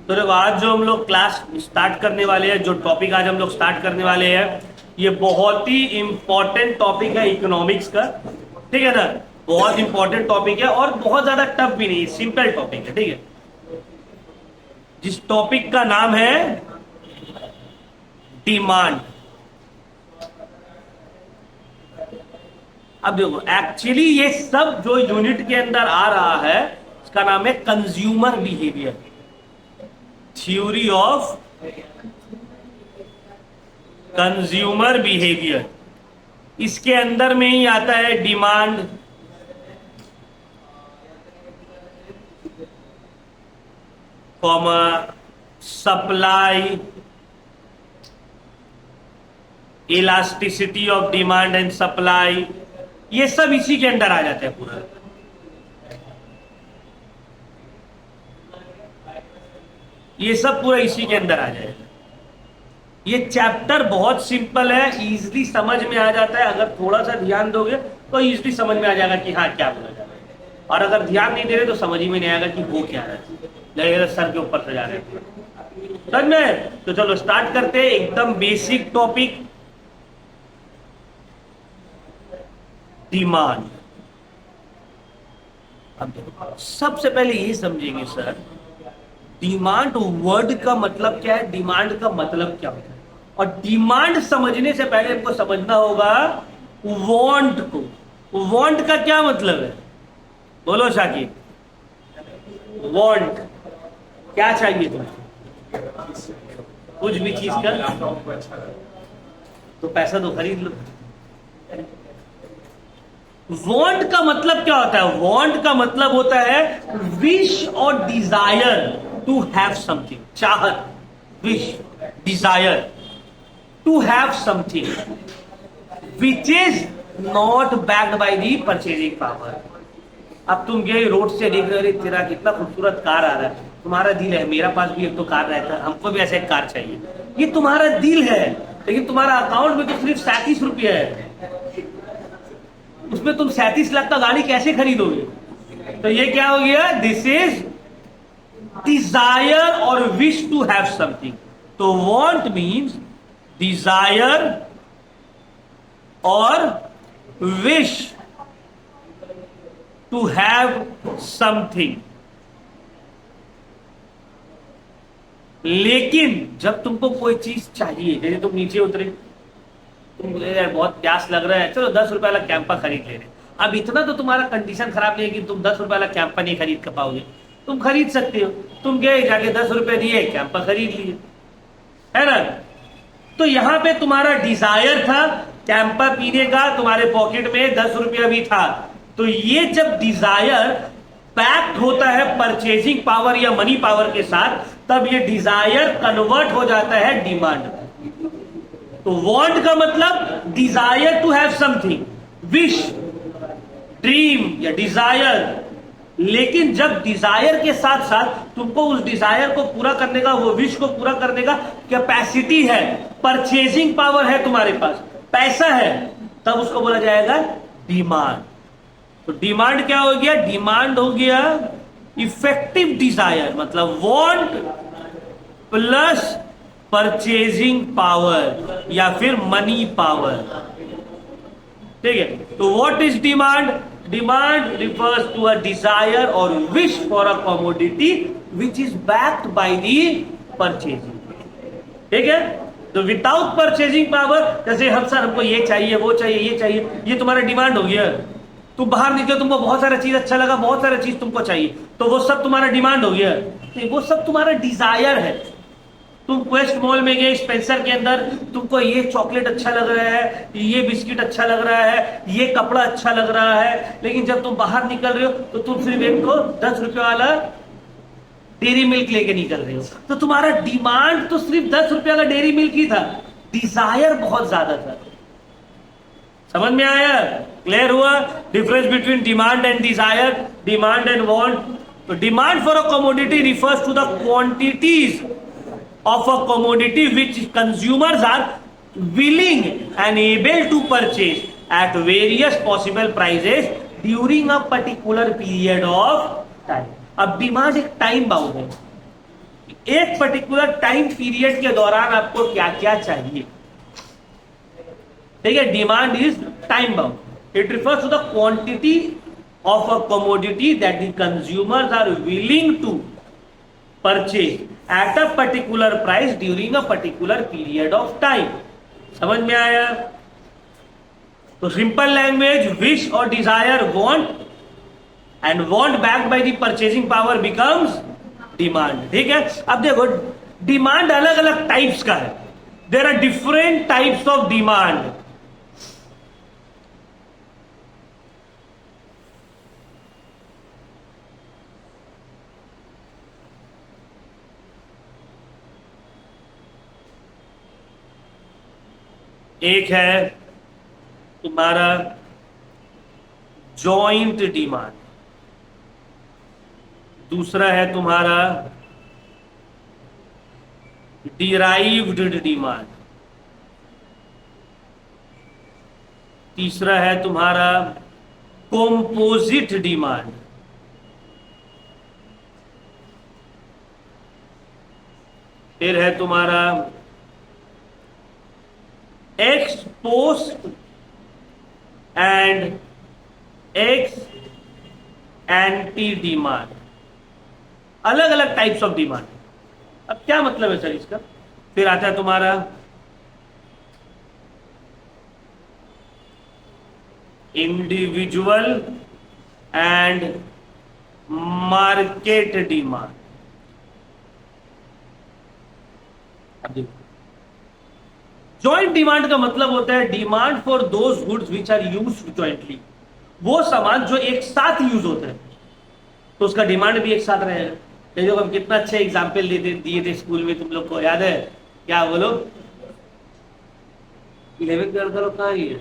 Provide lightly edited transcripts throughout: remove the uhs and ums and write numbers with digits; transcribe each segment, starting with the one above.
तो देखो, आज जो हम लोग क्लास स्टार्ट करने वाले हैं, जो टॉपिक आज हम लोग स्टार्ट करने वाले हैं, ये बहुत ही इंपॉर्टेंट टॉपिक है इकोनॉमिक्स का। ठीक है ना? बहुत इंपॉर्टेंट टॉपिक है और बहुत ज्यादा टफ भी नहीं, सिंपल टॉपिक है। ठीक है? जिस टॉपिक का नाम है डिमांड। अब देखो, एक्चुअली ये सब जो यूनिट के अंदर आ रहा है, इसका नाम है consumer behaviour, theory of consumer behaviour. इसके अंदर में ही आता है demand, comma, supply, elasticity of demand and supply, ये सब इसी के अंदर आ जाते हैं पूरा। ये सब पूरा इसी के अंदर आ जाएगा। ये चैप्टर बहुत सिंपल है, इजीली समझ में आ जाता है। अगर थोड़ा सा ध्यान दोगे तो इजीली समझ में आ जाएगा कि हाँ क्या बोला जा रहा है, और अगर ध्यान नहीं दे रहे तो समझ ही में नहीं आएगा कि वो क्या है, लगेगा सर के ऊपर से जा रहे हैं। समझ में? तो चलो स्टार्ट करते हैं। एकदम बेसिक टॉपिक, डिमांड। अब देखो, सबसे पहले ये समझेंगे सर, डिमांड वर्ड का मतलब क्या है, डिमांड का मतलब क्या होता है। और डिमांड समझने से पहले हमको समझना होगा वांट को। वांट का क्या मतलब है? बोलो शाकिब, वांट क्या चाहिए तुमको? कुछ भी चीज का तो पैसा तो खरीद लो। वांट का मतलब क्या होता है? वांट का मतलब होता है विश और डिजायर टू हैव समथिंग। चाहत, wish, desire to have something which is not backed by the purchasing power. अब तुम गए रोड से देख रहे हो, तेरा कितना खूबसूरत कार आ रहा है, तुम्हारा दिल है मेरा पास भी एक तो कार रहता है, हमको भी ऐसे एक कार चाहिए। ये तुम्हारा दिल है, लेकिन तुम्हारा अकाउंट में तो सिर्फ 37 रुपया है। उसमें तुम 37 लाख का गाड़ी कैसे खरीदोगे? तो ये क्या हो गया? दिस इज डिजायर और विश टू हैव समथिंग। तो वांट मीन्स डिजायर और विश टू हैव समथिंग। लेकिन जब तुमको कोई चीज चाहिए, जैसे तुम नीचे उतरे, तुम यार बहुत प्यास लग रहा है, चलो 10 रुपए वाला कैंपा खरीद ले रहे। अब इतना तो तुम्हारा कंडीशन खराब नहीं है कि तुम 10 रुपए वाला कैंपा नहीं खरीद कर पाओगे। तुम खरीद सकते हो। तुम गए, जाके 10 रुपए दिए, कैंपा खरीद लिए, है ना? तो यहां पे तुम्हारा डिजायर था कैंपा पीने का, तुम्हारे पॉकेट में 10 रुपया भी था। तो ये जब डिजायर पैक्ट होता है परचेजिंग पावर या मनी पावर के साथ, तब ये डिजायर कन्वर्ट हो जाता है डिमांड। तो वांट का मतलब desire to have something, wish, dream या डिजायर। लेकिन जब डिजायर के साथ साथ तुमको उस डिजायर को पूरा करने का, वो विश को पूरा करने का कैपेसिटी है, परचेजिंग पावर है तुम्हारे पास, पैसा है, तब उसको बोला जाएगा डिमांड। तो डिमांड क्या हो गया? डिमांड हो गया इफेक्टिव डिजायर, मतलब वांट प्लस परचेजिंग पावर या फिर मनी पावर। ठीक है? तो what is demand? Demand refers to a desire or wish for a commodity which is backed by the purchasing। ठीक है? तो विदाउट परचेजिंग पावर, जैसे हम सर हमको ये चाहिए, वो चाहिए, ये चाहिए, ये तुम्हारा डिमांड हो गया। तुम बाहर निकले, तुमको बहुत सारा चीज अच्छा लगा, बहुत सारा चीज तुमको चाहिए, तो वो सब तुम्हारा डिमांड हो गया। नहीं, वो सब तुम्हारा डिजायर है। तुम क्वेस्ट मॉल में गए, स्पेंसर के अंदर, तुमको ये चॉकलेट अच्छा लग रहा है, ये बिस्किट अच्छा लग रहा है, ये कपड़ा अच्छा लग रहा है, लेकिन जब तुम बाहर निकल रहे हो तो तुम सिर्फ एक को 10 रुपए वाला डेयरी मिल्क लेके निकल रहे हो। तो तुम्हारा डिमांड तो सिर्फ 10 रुपए का डेयरी मिल्क ही था, डिजायर बहुत ज्यादा था। समझ में आया? क्लियर हुआ difference between demand and desire, demand and want? तो demand for a commodity refers to the quantities of a commodity which consumers are willing and able to purchase at various possible prices during a particular period of time। अब demand एक time bound है, एक particular time period के दौरान आपको क्या क्या चाहिए। ठीक है, demand is time bound, it refers to the quantity of a commodity that the consumers are willing to purchase at a particular price during a particular period of time. समझ में आया? तो सिंपल लैंग्वेज, विश और desire, want and want backed by the purchasing power becomes demand. ठीक है, अब देखो demand अलग अलग टाइप्स का है, there are different types of demand. एक है तुम्हारा जॉइंट डिमांड, दूसरा है तुम्हारा डिराइव्ड डिमांड, तीसरा है तुम्हारा कॉम्पोजिट डिमांड, फिर है तुम्हारा x post and x anti demand. अलग अलग टाइप्स ऑफ डिमांड। अब क्या मतलब है सर इसका? फिर आता है तुम्हारा इंडिविजुअल एंड मार्केट डिमांड। अब देखो, जॉइंट डिमांड का मतलब होता है demand for those goods which are used jointly, वो सामान जो एक साथ यूज होते हैं, तो उसका डिमांड भी एक साथ रहेगा। देखो हम कितना अच्छे एग्जाम्पल दिए थे स्कूल में, तुम लोग को याद है? क्या बोलो, 11th का लोग कहाँ है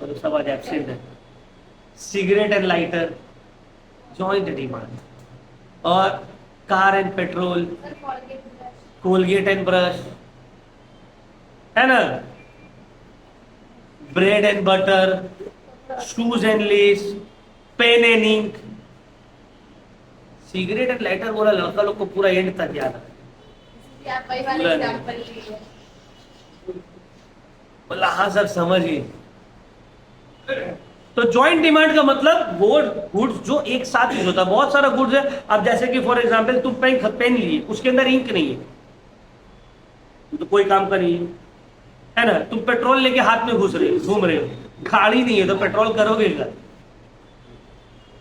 और सब आज एब्सेंट है। Cigarette and lighter, joint demand. और car and petrol, Colgate and brush, है ना? Bread and butter, shoes and lace, pen and ink. Cigarette and lighter बोला, लड़का लोग को पूरा एंड तक याद है। बोला हाँ सर समझिए। तो जॉइंट डिमांड का मतलब वो गुड्स जो एक साथ यूज होता है। बहुत सारा गुड्स है, अब जैसे कि फॉर एग्जांपल तुम पेन लिए, उसके अंदर इंक नहीं है तो कोई काम का नहीं है ना? तुम पेट्रोल लेके हाथ में घूम रहे हो, गाड़ी नहीं है तो पेट्रोल करोगे क्या?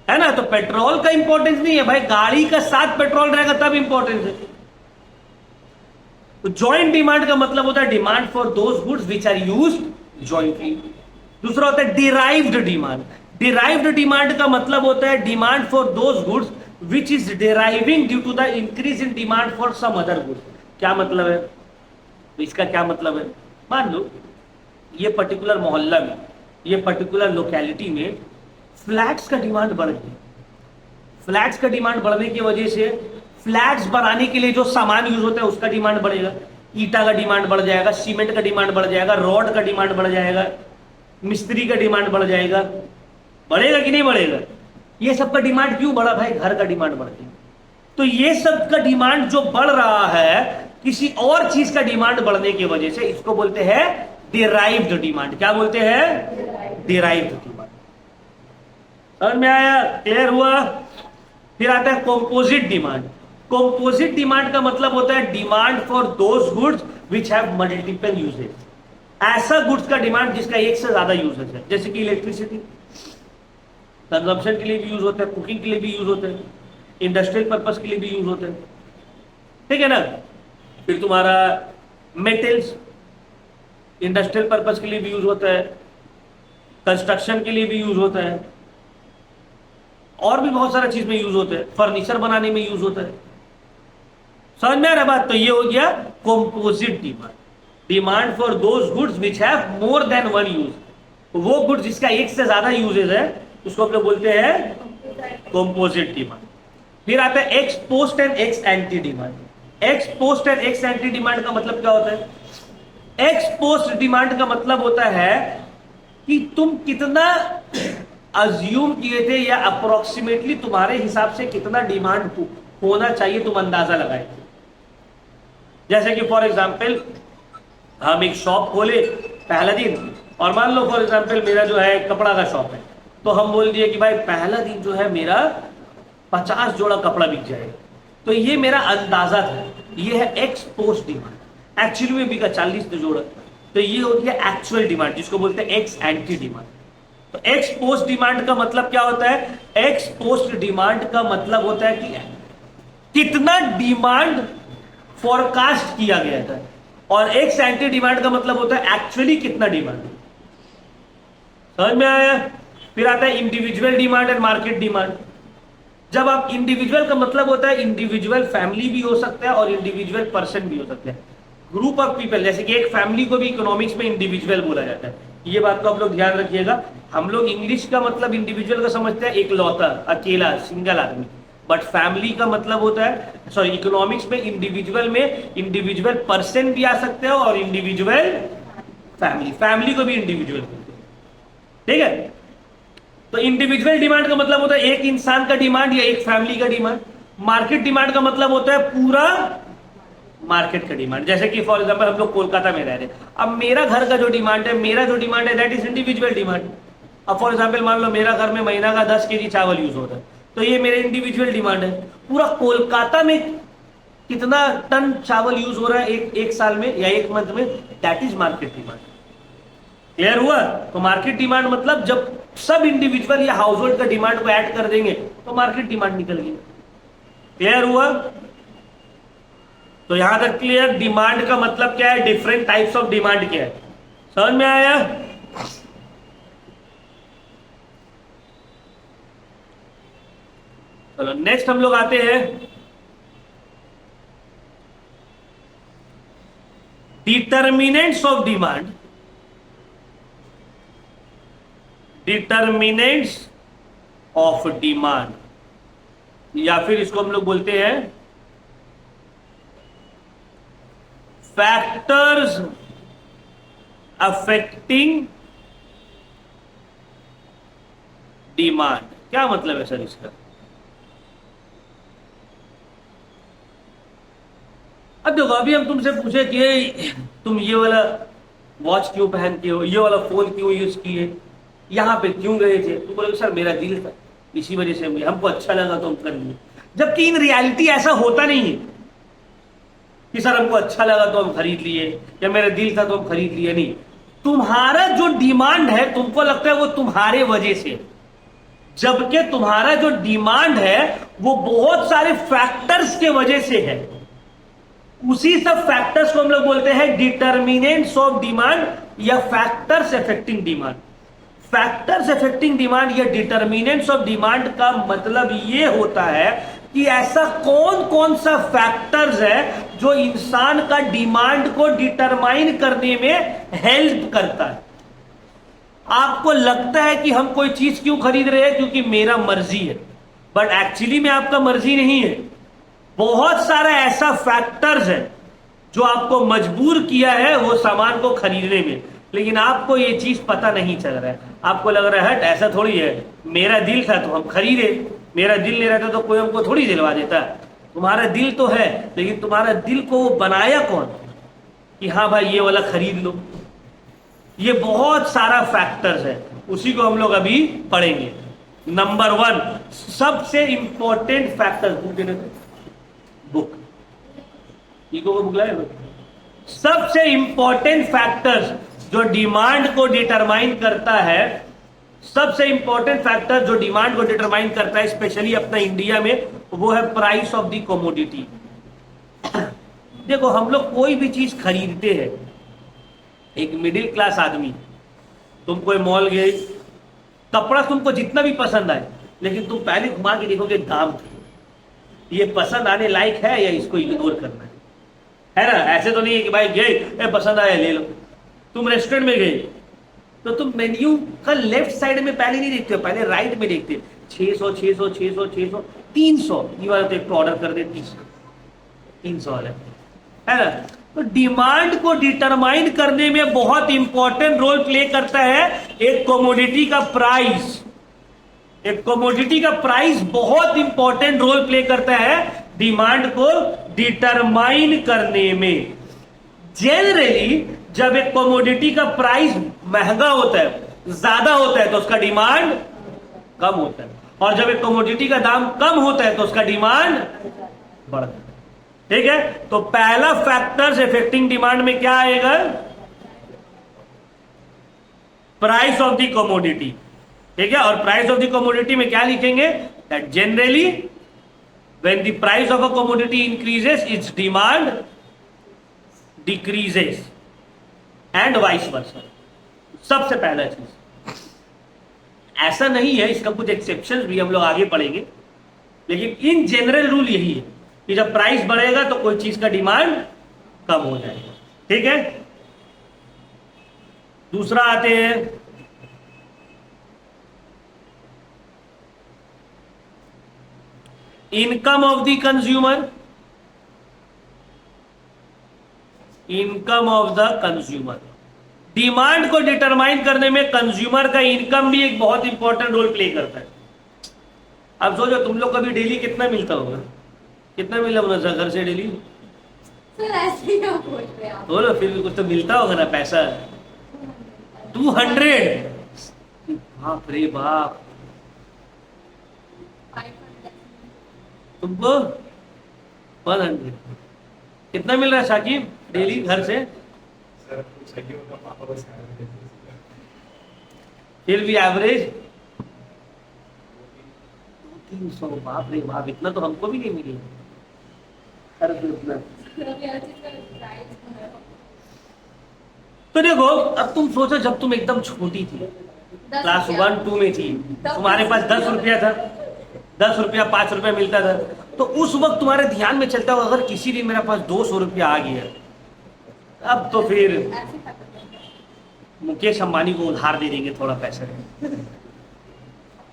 है ना? तो पेट्रोल का इंपॉर्टेंस नहीं है भाई, गाड़ी का साथ पेट्रोल रहेगा तब इंपॉर्टेंस है। तो जॉइंट डिमांड का मतलब होता है demand for those goods which are used jointly. दूसरा होता है डिराइव्ड डिमांड। डिराइव्ड डिमांड का मतलब होता है demand for those goods which is deriving due to the increase in demand for some other goods. क्या मतलब है? तो इसका क्या मतलब है, मान लो ये पर्टिकुलर मोहल्ला में, ये पर्टिकुलर लोकेलिटी में फ्लैट्स का डिमांड बढ़ गई। फ्लैट्स का डिमांड बढ़ने की वजह से फ्लैट्स बनाने के लिए जो सामान यूज होता है उसका डिमांड बढ़ेगा। ईटा का डिमांड बढ़ जाएगा, सीमेंट का डिमांड बढ़ जाएगा, रॉड का डिमांड बढ़ जाएगा, मिस्त्री का डिमांड बढ़ जाएगा। बढ़ेगा कि नहीं बढ़ेगा? ये सब का डिमांड क्यों बढ़ा भाई? घर का डिमांड बढ़ गया। तो ये सब का डिमांड जो बढ़ रहा है किसी और चीज का डिमांड बढ़ने की वजह से, इसको बोलते हैं डिराइव्ड डिमांड। क्या बोलते हैं? Derived demand. समझ में आया? क्लियर हुआ? फिर आता है कंपोजिट डिमांड। कंपोजिट डिमांड का मतलब होता है demand for those goods which have multiple uses. ऐसा गुड्स का डिमांड जिसका एक से ज्यादा यूजेज है, जैसे कि इलेक्ट्रिसिटी कंजम्पशन के लिए भी यूज होता है, कुकिंग के लिए भी यूज होता है, इंडस्ट्रियल पर्पस के लिए भी यूज होता है। ठीक है ना? फिर तुम्हारा मेटल्स इंडस्ट्रियल पर्पस के लिए भी यूज होता है, कंस्ट्रक्शन के लिए भी यूज होता है, और भी बहुत सारा चीज में यूज होता है, फर्नीचर बनाने में यूज होता है। समझ में आ रहा बात? तो ये हो गया composite demand. Demand for those goods which have more than one use. वो गुड्स जिसका एक से ज्यादा यूजेज है उसको हम लोग बोलते हैं कंपोजिट डिमांड। फिर आता है x post and x anti demand. X post and x anti demand का मतलब क्या होता है? एक्स पोस्ट डिमांड का मतलब होता है कि तुम कितना अज्यूम किए थे या अप्रोक्सीमेटली तुम्हारे हिसाब से कितना डिमांड होना चाहिए तुम अंदाजा लगाए थे। जैसे कि फॉर एग्जाम्पल हम एक शॉप खोले पहला दिन, और मान लो फॉर एग्जाम्पल मेरा जो है कपड़ा का शॉप है, तो हम बोल दिए कि भाई पहला दिन जो है मेरा 50 जोड़ा कपड़ा बिक जाएगा। तो ये मेरा अंदाजा था, ये है एक्स पोस्ट डिमांड। एक्चुअली में बिका 40 जोड़ा, तो ये हो गया एक्चुअल डिमांड, जिसको बोलते हैं एक्स एंटी डिमांड। तो एक्स पोस्ट डिमांड का मतलब क्या होता है? एक्स पोस्ट डिमांड का मतलब होता है कि कितना डिमांड फॉरकास्ट किया गया था, और एक्स एंटी डिमांड का मतलब होता है एक्चुअली कितना डिमांड। समझ में आया? फिर आता है individual demand and market demand. जब आप इंडिविजुअल का मतलब होता है इंडिविजुअल फैमिली भी हो सकता है और इंडिविजुअल पर्सन भी हो सकता है, ग्रुप ऑफ पीपल। जैसे कि एक फैमिली को भी इकोनॉमिक्स में इंडिविजुअल बोला जाता है, ये बात को आप लोग ध्यान रखिएगा। हम लोग इंग्लिश का मतलब इंडिविजुअल का समझते हैं एक लौता, अकेला, सिंगल आदमी, बट फैमिली का मतलब होता है, सॉरी, इकोनॉमिक्स में इंडिविजुअल पर्सन भी आ सकते हैं और इंडिविजुअल फैमिली को भी इंडिविजुअल बोलते हैं। ठीक है? तो इंडिविजुअल डिमांड का मतलब होता है एक इंसान का डिमांड या एक फैमिली का डिमांड। मार्केट डिमांड का मतलब होता है पूरा मार्केट का डिमांड। जैसे कि फॉर एग्जांपल हम लोग कोलकाता में रह रहे हैं, अब मेरा घर का जो डिमांड है, दैट इज इंडिविजुअल डिमांड। अब फॉर एग्जांपल मान लो मेरा घर में महीना का 10 kg चावल यूज होता है, तो ये मेरे इंडिविजुअल डिमांड है। पूरा कोलकाता में कितना टन चावल यूज हो रहा है एक साल में या एक मंथ में, that is market demand. Clear हुआ? तो मार्केट डिमांड मतलब जब सब इंडिविजुअल या हाउस होल्ड का डिमांड को ऐड कर देंगे तो मार्केट डिमांड निकल गई। क्लियर हुआ? तो यहां तक क्लियर? डिमांड का मतलब क्या है, डिफरेंट टाइप्स ऑफ डिमांड क्या है, समझ में आया? चलो नेक्स्ट हम लोग आते हैं determinants of demand. Determinants of demand, या फिर इसको हम लोग बोलते हैं फैक्टर्स अफेक्टिंग डिमांड। क्या मतलब है सर इसका? अब देखो, अभी हम तुमसे पूछे कि तुम ये वाला वॉच क्यों पहनते हो, ये वाला फोन क्यों यूज किए, यहां पे क्यों गए थे, तो बोले सर मेरा दिल था, इसी वजह से हमको अच्छा लगा तो हम कर लिए। जबकि इन रियलिटी ऐसा होता नहीं है कि सर हमको अच्छा लगा तो हम खरीद लिए, या मेरा दिल था तो हम खरीद लिए। नहीं, तुम्हारा जो डिमांड है तुमको लगता है वो तुम्हारे वजह से, जबकि तुम्हारा जो डिमांड है वो बहुत सारे फैक्टर्स के वजह से है। उसी सब फैक्टर्स को हम लोग बोलते हैं डिटर्मिनेंट्स ऑफ डिमांड या factors affecting demand. Factors affecting demand या डिटर्मिनेंट्स ऑफ डिमांड का मतलब ये होता है कि ऐसा कौन कौन सा फैक्टर्स है जो इंसान का डिमांड को डिटरमाइन करने में हेल्प करता है। आपको लगता है कि हम कोई चीज क्यों खरीद रहे हैं, क्योंकि मेरा मर्जी है, बट एक्चुअली में आपका मर्जी नहीं है। बहुत सारा ऐसा फैक्टर्स है जो आपको मजबूर किया है वो सामान को खरीदने में, लेकिन आपको ये चीज पता नहीं चल रहा है। आपको लग रहा है हट ऐसा थोड़ी है, मेरा दिल था तो हम खरीदे, मेरा दिल नहीं रहता तो कोई हमको थोड़ी दिलवा देता। तुम्हारा दिल तो है, लेकिन तुम्हारा दिल को वो बनाया कौन कि हाँ भाई ये वाला खरीद लो। ये बहुत सारा फैक्टर्स है, उसी को हम लोग अभी पढ़ेंगे। नंबर 1 सबसे इंपॉर्टेंट फैक्टर, बुक इको को बुक लाए, सबसे इंपॉर्टेंट फैक्टर्स जो डिमांड को डिटरमाइन करता है, सबसे इंपॉर्टेंट फैक्टर जो डिमांड को डिटरमाइन करता है स्पेशली अपना इंडिया में, वो है प्राइस ऑफ द कमोडिटी। देखो हम लोग कोई भी चीज खरीदते हैं, एक मिडिल क्लास आदमी, तुम कोई मॉल गए, कपड़ा तुमको जितना भी पसंद आए, लेकिन तुम पहले घुमा के देखोगे दाम, ये पसंद आने लायक है या इसको इग्नोर करना है ना? ऐसे तो नहीं है कि भाई गए पसंद आया ले लो। तुम रेस्टोरेंट में गए तो तुम मेन्यू का लेफ्ट साइड में पहले नहीं देखते हो, पहले राइट में देखते। 600 600 600 600 300 ये वाला तो एक ऑर्डर कर दे, 300 वाला है ना? तो डिमांड को डिटरमाइन करने में बहुत इंपॉर्टेंट रोल प्ले करता है एक कमोडिटी का प्राइस। एक कमोडिटी का प्राइस बहुत इंपॉर्टेंट रोल प्ले करता है डिमांड को डिटरमाइन करने में। जनरली जब एक कमोडिटी का प्राइस महंगा होता है, ज्यादा होता है, तो उसका डिमांड कम होता है, और जब एक कमोडिटी का दाम कम होता है तो उसका डिमांड बढ़ता है। ठीक है, तो पहला फैक्टर्स इफेक्टिंग डिमांड में क्या आएगा? Price of the commodity. ठीक है, और प्राइस ऑफ द कमोडिटी में क्या लिखेंगे? That generally when the price of a commodity increases it's demand decreases and vice versa. सबसे पहला चीज, ऐसा नहीं है, इसका कुछ एक्सेप्शंस भी हम लोग आगे पढ़ेंगे, लेकिन इन जनरल रूल यही है कि जब प्राइस बढ़ेगा तो कोई चीज का डिमांड कम हो जाएगा। ठीक है, दूसरा आते हैं income of the consumer. Income of the consumer, demand को डिटरमाइन करने में कंज्यूमर का इनकम भी एक बहुत इंपॉर्टेंट रोल प्ले करता है। अब सोचो तुम लोग कभी डेली कितना मिलता होगा? कितना मिला होगा घर से डेली? सर ऐसे ही आप बोल रहे हैं आप। बोलो, फिर भी कुछ तो मिलता होगा ना पैसा। 200, बाप रे बाप। 500 तुमको 100 कितना मिल रहा है शाकिब डेली घर से? फिर भी एवरेज 300। बाप रे बाप, इतना तो हमको भी नहीं मिली। तो देखो, अब तुम सोचो जब तुम एकदम छोटी थी, क्लास 1-2 में थी, तुम्हारे पास 10 रुपया था, 10 रुपया 5 रुपया मिलता था, तो उस वक्त तुम्हारे ध्यान में चलता होगा अगर किसी दिन मेरा पास 200 रुपया आ गया, अब तो फिर मुकेश अंबानी को उधार दे देंगे थोड़ा पैसा।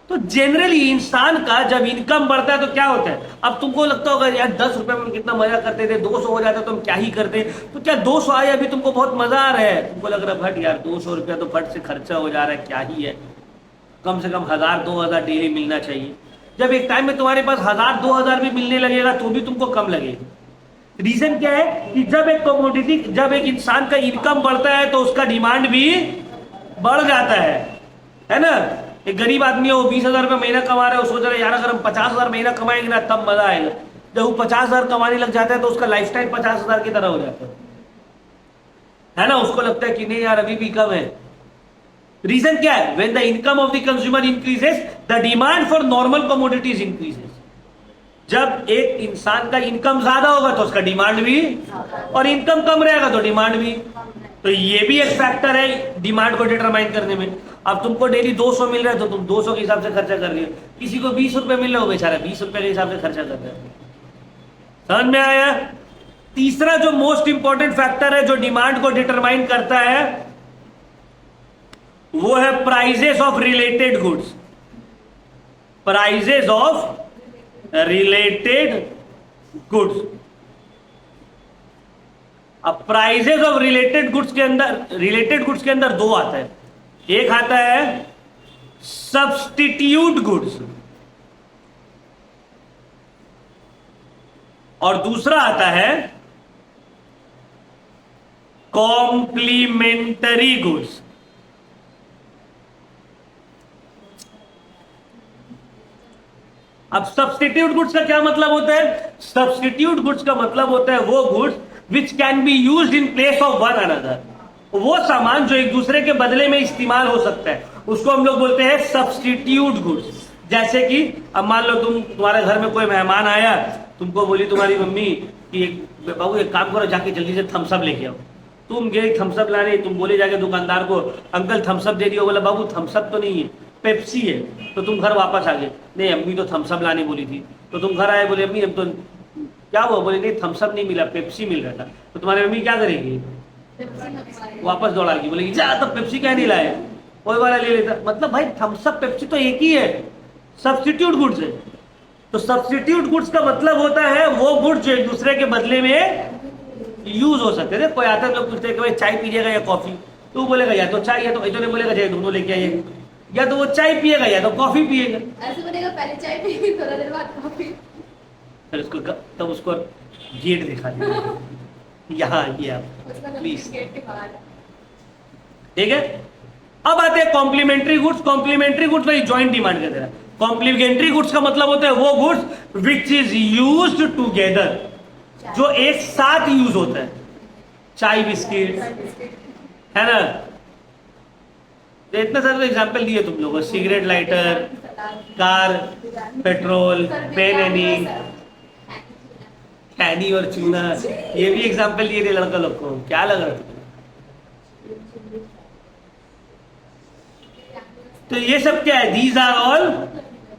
तो जनरली इंसान का जब इनकम बढ़ता है तो क्या होता है? अब तुमको लगता होगा यार 10 रुपए में कितना मजा करते थे, 200 हो जाता तो हम क्या ही करते। तो क्या 200 आया अभी तुमको बहुत मजा आ रहा है? तुमको लग रहा है फट यार 200 रुपया तो फट से खर्चा हो जा रहा है, क्या ही है, कम से कम 1000-2000 डेली मिलना चाहिए। जब एक टाइम में तुम्हारे पास 1000-2000 भी मिलने लगेगा तो भी तुमको कम लगेगा। रीजन क्या है कि जब एक कमोडिटी, जब एक इंसान का इनकम बढ़ता है तो उसका डिमांड भी बढ़ जाता है ना। एक गरीब आदमी है, वो 20,000 रुपये महीना कमा रहा है, वो सोच रहा है यार अगर हम 50,000 महीना कमाएंगे ना तब मजा आएगा। जब वो 50,000 कमाने लग जाता है तो उसका लाइफस्टाइल 50,000 की तरह हो जाता है ना। उसको लगता है कि नहीं यार अभी भी कम है। रीजन क्या है? When the income of the consumer increases the demand for normal commodities increases. जब एक इंसान का इनकम ज्यादा होगा तो उसका डिमांड भी, और इनकम कम रहेगा तो डिमांड भी। तो ये भी एक फैक्टर है डिमांड को डिटरमाइन करने में। अब तुमको डेली 200 मिल रहा है तो तुम 200 के हिसाब से खर्चा कर रही हो, किसी को 20 रुपए मिल रहा हो बेचारा 20 रुपए के हिसाब से खर्चा कर रहा है। समझ में आया? तीसरा जो मोस्ट इंपॉर्टेंट फैक्टर है जो डिमांड को डिटरमाइन करता है वो है prices of related goods. Prices of related goods. अब प्राइजेस ऑफ रिलेटेड गुड्स के अंदर दो आता है। एक आता है सब्स्टिट्यूट गुड्स और दूसरा आता है कॉम्प्लीमेंटरी गुड्स। अब सब्स्टिट्यूट गुड्स का क्या मतलब होता है? सब्स्टिट्यूट गुड्स का मतलब होता है वो goods which can be used in place of one another. वो सामान जो एक दूसरे के बदले में इस्तेमाल हो सकता है उसको हम लोग बोलते हैं सब्स्टिट्यूट गुड्स। जैसे कि अब मान लो तुम्हारे घर में कोई मेहमान आया, तुमको बोली तुम्हारी मम्मी कि बाबू एक काम करो जाके जल्दी से थम्सअप लेके आओ। तुम गए थम्सअप लाने, तुम बोले जाके दुकानदार को अंकल थम्सअप दे दियो। बोला बाबू थम्सअप तो नहीं है, पेप्सी है। तो तुम घर वापस आ गए, नहीं अम्मी तो थम्सअप लाने बोली थी। तो तुम घर आए, बोले अम्मी अब तो क्या हुआ? बोले नहीं थम्सअप नहीं मिला, पेप्सी मिल रहा था। तो तुम्हारी मम्मी क्या करेगी? वापस दौड़ाएगी, बोलेगी जा तब पेप्सी क्या नहीं लाए, कोई वाला ले लेता। मतलब भाई थम्सअप पेप्सी तो एक ही है, सब्स्टिट्यूट गुड्स है। तो सब्स्टिट्यूट गुड्स का मतलब होता है वो गुड्स जो एक दूसरे के बदले में यूज हो सकते थे। कोई आता है लोग पूछते हैं कि भाई चाय पीजिएगा या कॉफी, तो बोलेगा या तो चाय या तो इतने बोलेगा चाहे दोनों लेके आइए, या तो वो चाय पिएगा या तो कॉफी पिएगा। ऐसे बोलेगा पहले चाय पिएगी थोड़ा देर बाद कॉफी। फिर उसको तब उसको गेट दिखा दीजिए, यहाँ आइए आप प्लीज। गेट के बाहर। ठीक है, अब आते हैं कॉम्प्लीमेंट्री गुड्स। कॉम्प्लीमेंट्री गुड्स भाई ज्वाइंट डिमांड का दे रहा है। कॉम्प्लीमेंट्री गुड्स का मतलब होता है वो goods which is used together, जो एक साथ यूज होता है। चाय बिस्किट है ना, तो इतने सारे एग्जाम्पल दिए तुम लोगों, cigarette lighter, car, petrol, pen एनी, खैनी और चूना, ये भी एग्जाम्पल दिए थे लड़का लोग को। क्या लग रहा था? तो ये सब क्या है? These are all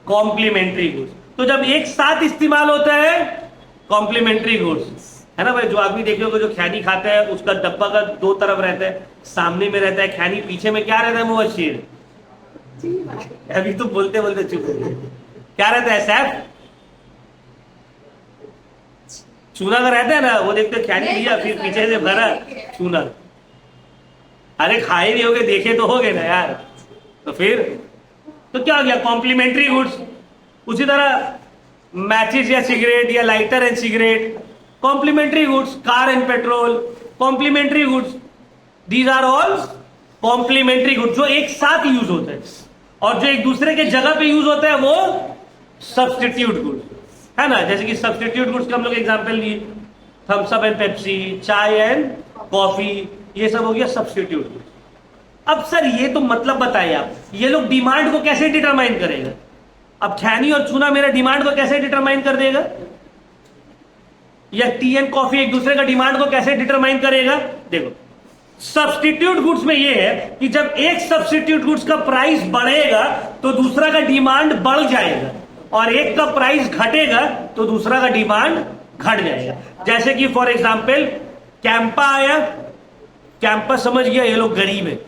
complementary goods. तो जब एक साथ इस्तेमाल होता है कॉम्प्लीमेंट्री गुड्स, है ना भाई। जो आदमी देखे होगा जो खैनी खाता है, उसका डब्बा का दो तरफ रहता है, सामने में रहता है खैनी, पीछे में क्या रहता है मुबश्शिर? अभी तो बोलते बोलते चुप हो गए। क्या रहता है सैफ? चूना का रहता है ना, वो देखते खैनी लिया फिर पीछे से भरा चूना। अरे खाए नहीं होगे, देखे तो होगे ना यार। तो फिर तो क्या हो गया? Complementary goods. उसी तरह मैचेस या सिगरेट या lighter and cigarette, complementary goods. Car and petrol, complementary goods. These are all complementary goods, जो एक साथ यूज होते हैं। और जो एक दूसरे के जगह पे यूज होता है वो सब्सटीट्यूट गुड्स, है ना। जैसे कि सब्सटीट्यूट गुड्स के हम लोग एग्जाम्पल लिए, थम्स अप एंड पेप्सी, चाय एंड कॉफी, ये सब हो गया सब्सटीट्यूट गुड्स। अब सर ये तो मतलब बताइए आप, ये लोग डिमांड को कैसे डिटरमाइन करेगा? अब खैनी और चूना मेरा डिमांड को कैसे डिटरमाइन कर देगा? या टी एंड कॉफी एक दूसरे का डिमांड को कैसे डिटरमाइन करेगा? देखो, सब्सटीट्यूट गुड्स में यह है कि जब एक सब्सटीट्यूट गुड्स का प्राइस बढ़ेगा तो दूसरा का डिमांड बढ़ जाएगा, और एक का प्राइस घटेगा तो दूसरा का डिमांड घट जाएगा। जैसे कि फॉर एग्जाम्पल कैंपा आया, कैंपा समझ गया ये लोग गरीब है,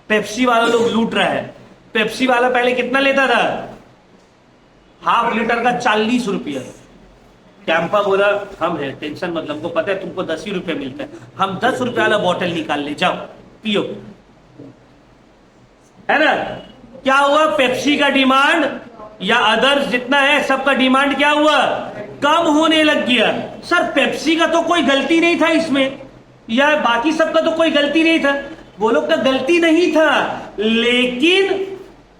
पेप्सी वाला लोग लूट रहा है। पेप्सी वाला पहले कितना लेता था? हाफ लीटर का 40 रुपया। कैंपा बोला हम है, टेंशन मतलब, हमको पता है तुमको 10 ही रुपये मिलता है, हम 10 रुपये वाला बॉटल निकाल ले, जाओ पियो, है ना। क्या हुआ? पेप्सी का डिमांड या अदर्स जितना है सबका डिमांड क्या हुआ? कम होने लग गया। सर पेप्सी का तो कोई गलती नहीं था इसमें, या बाकी सबका तो कोई गलती नहीं था। वो लोग का गलती नहीं था, लेकिन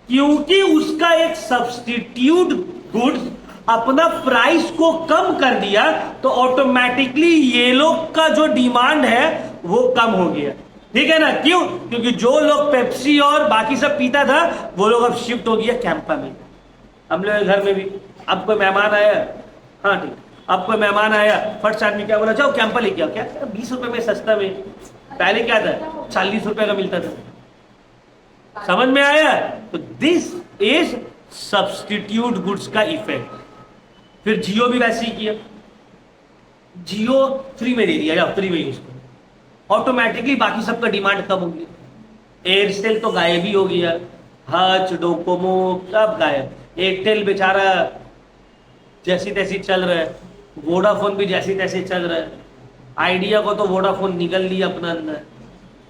क्योंकि उसका एक सब्स्टिट्यूट गुड्स अपना प्राइस को कम कर दिया तो ऑटोमेटिकली ये लोग का जो डिमांड है वो कम हो गया। ठीक है ना? क्यों? क्योंकि जो लोग पेप्सी और बाकी सब पीता था वो लोग अब शिफ्ट हो गया कैंपा में। हम लोग घर में भी अब कोई मेहमान आया, हाँ ठीक, अब कोई मेहमान आया, फट से आदमी क्या बोला, जाओ कैंपा लेके आओ। क्या 20 रुपए में सस्ता में, पहले क्या था 40 रुपए का मिलता था। समझ में आया? तो दिस इज सब्स्टिट्यूट गुड्स का इफेक्ट। फिर जियो भी वैसे ही किया, जियो फ्री में दे दिया, जाओ फ्री में यूज करो, ऑटोमेटिकली बाकी सबका डिमांड कम हो गया। एयरसेल तो गायब ही हो गया, हच, डोकोमो सब गायब। एयरटेल बेचारा जैसी तैसी चल रहा है, वोडाफोन भी जैसी तैसे चल रहा है। आइडिया को तो वोडाफोन निकल लिया अपना अंदर,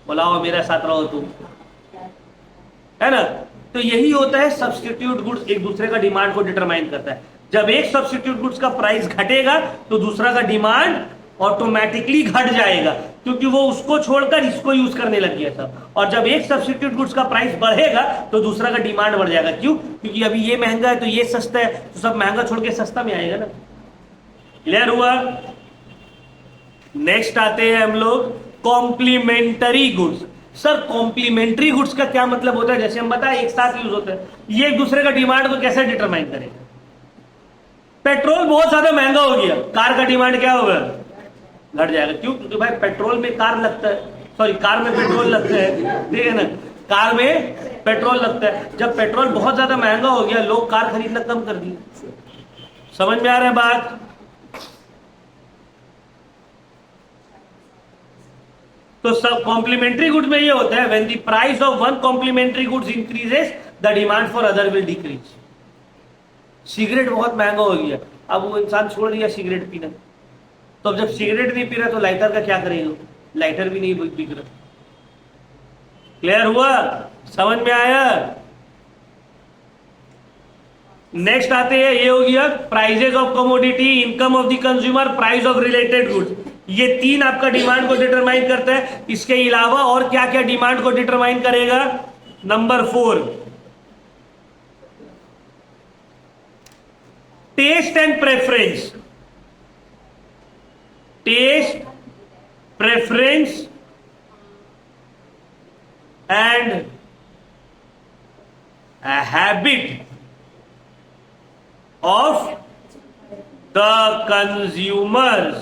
बोलाओ मेरा साथ रहो तुम, है ना। तो यही होता है, सब्स्टिट्यूट गुड्स एक दूसरे का डिमांड को डिटरमाइन करता है। जब एक सब्स्टिट्यूट गुड्स का प्राइस घटेगा तो दूसरा का डिमांड ऑटोमेटिकली घट जाएगा, क्योंकि वो उसको छोड़कर इसको यूज करने लग गया था। और जब एक सब्स्टिट्यूट गुड्स का प्राइस बढ़ेगा तो दूसरा का डिमांड बढ़ जाएगा। क्यों? क्योंकि अभी ये महंगा है तो ये सस्ता है, तो सब महंगा छोड़ के सस्ता में आएगा ना। क्लियर हुआ? नेक्स्ट आते हैं हम लोग complementary goods. Sir complementary goods का क्या मतलब होता है? जैसे हम बताएं एक साथ यूज होता है, ये एक दूसरे का डिमांड को कैसे डिटरमाइन करेगा? पेट्रोल बहुत ज्यादा महंगा हो गया, कार का डिमांड क्या होगा? घट जाएगा। क्यों? क्योंकि भाई पेट्रोल में कार लगता है, सॉरी कार में पेट्रोल लगता है, ठीक है ना, कार में पेट्रोल लगता है। जब पेट्रोल बहुत ज्यादा महंगा हो गया, लोग कार खरीदना कम कर दिए। समझ में आ रहा है बात? तो सब कॉम्प्लीमेंट्री गुड्स में ये होता है, when the price of one complementary goods increases the demand for other will decrease. Cigarette बहुत महंगा हो गया, अब वो इंसान छोड़ दिया सिगरेट पीना, तो अब जब सिगरेट नहीं पी रहा तो लाइटर का क्या करेगा? लाइटर भी नहीं बिक रहा। क्लियर हुआ? समझ में आया? नेक्स्ट आते हैं, ये हो गया prices of commodity, income of the consumer, price of related goods. ये तीन आपका डिमांड को डिटरमाइन करता है। इसके अलावा और क्या क्या डिमांड को डिटरमाइन करेगा? Number 4, taste and preference. Taste, preference and habit of the consumers।